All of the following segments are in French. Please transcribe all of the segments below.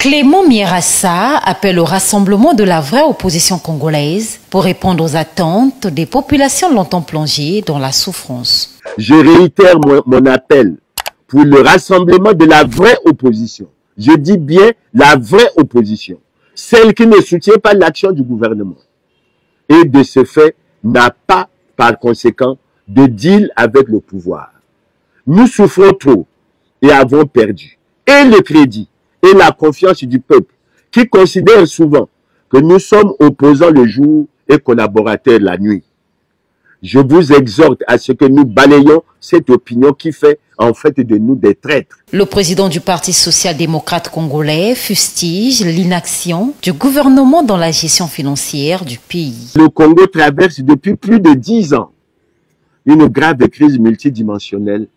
Clément Mierassa appelle au rassemblement de la vraie opposition congolaise pour répondre aux attentes des populations longtemps plongées dans la souffrance. Je réitère mon appel pour le rassemblement de la vraie opposition. Je dis bien la vraie opposition. Celle qui ne soutient pas l'action du gouvernement. Et de ce fait, n'a pas, par conséquent, de deal avec le pouvoir. Nous souffrons trop et avons perdu. Et le crédit et la confiance du peuple, qui considère souvent que nous sommes opposants le jour et collaborateurs la nuit. Je vous exhorte à ce que nous balayions cette opinion qui fait en fait de nous des traîtres. Le président du Parti social-démocrate congolais fustige l'inaction du gouvernement dans la gestion financière du pays. Le Congo traverse depuis plus de 10 ans une grave crise multidimensionnelle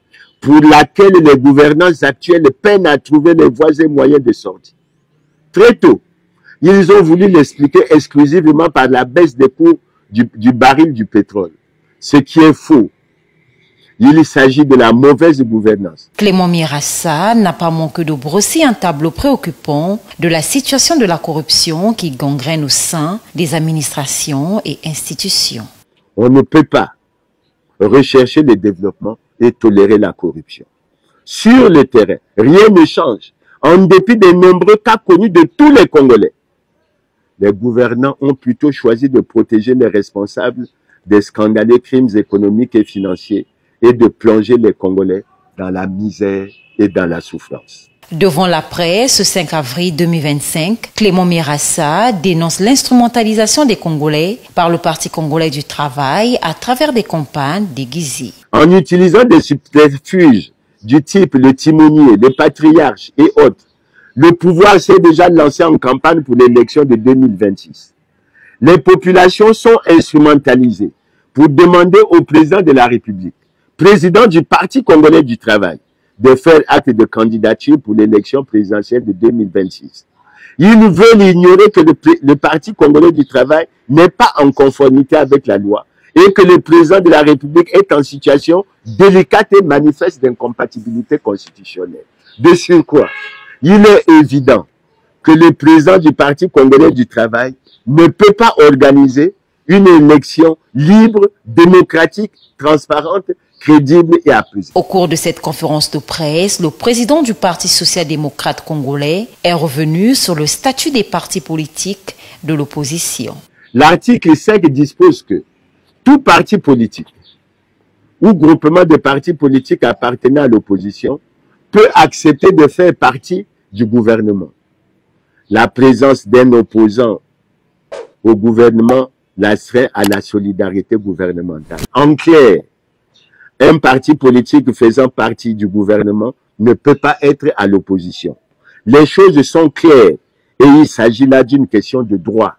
pour laquelle les gouvernances actuelles peinent à trouver les voies et moyens de sortie. Très tôt, ils ont voulu l'expliquer exclusivement par la baisse des cours du baril du pétrole, ce qui est faux. Il s'agit de la mauvaise gouvernance. Clément Mierassa n'a pas manqué de brosser un tableau préoccupant de la situation de la corruption qui gangrène au sein des administrations et institutions. On ne peut pas rechercher le développement et tolérer la corruption. Sur le terrain, rien ne change, en dépit des nombreux cas connus de tous les Congolais. Les gouvernants ont plutôt choisi de protéger les responsables des scandaleux crimes économiques et financiers et de plonger les Congolais dans la misère et dans la souffrance. Devant la presse, ce 5 avril 2025, Clément Mierassa dénonce l'instrumentalisation des Congolais par le Parti congolais du travail à travers des campagnes déguisées. En utilisant des subterfuges du type le timonier, le patriarche et autres, le pouvoir s'est déjà lancé en campagne pour l'élection de 2026. Les populations sont instrumentalisées pour demander au président de la République, président du Parti congolais du travail, de faire acte de candidature pour l'élection présidentielle de 2026. Ils veulent ignorer que le Parti congolais du travail n'est pas en conformité avec la loi et que le président de la République est en situation délicate et manifeste d'incompatibilité constitutionnelle. De surcroît, il est évident que le président du Parti congolais du travail ne peut pas organiser une élection libre, démocratique, transparente, crédible et apaisée. Au cours de cette conférence de presse, le président du Parti social-démocrate congolais est revenu sur le statut des partis politiques de l'opposition. L'article 5 dispose que tout parti politique ou groupement de partis politiques appartenant à l'opposition peut accepter de faire partie du gouvernement. La présence d'un opposant au gouvernement l'astreint à la solidarité gouvernementale. En clair, un parti politique faisant partie du gouvernement ne peut pas être à l'opposition. Les choses sont claires et il s'agit là d'une question de droit.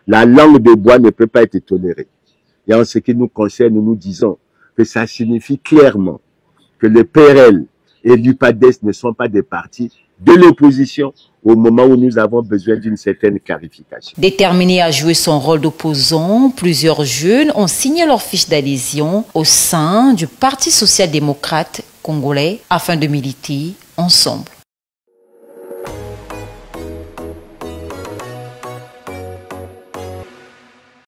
La langue de bois ne peut pas être tolérée. Et en ce qui nous concerne, nous disons que ça signifie clairement que le PRL et l'UPADES ne sont pas des partis de l'opposition au moment où nous avons besoin d'une certaine clarification. Déterminés à jouer son rôle d'opposant, plusieurs jeunes ont signé leur fiche d'adhésion au sein du Parti social-démocrate congolais afin de militer ensemble.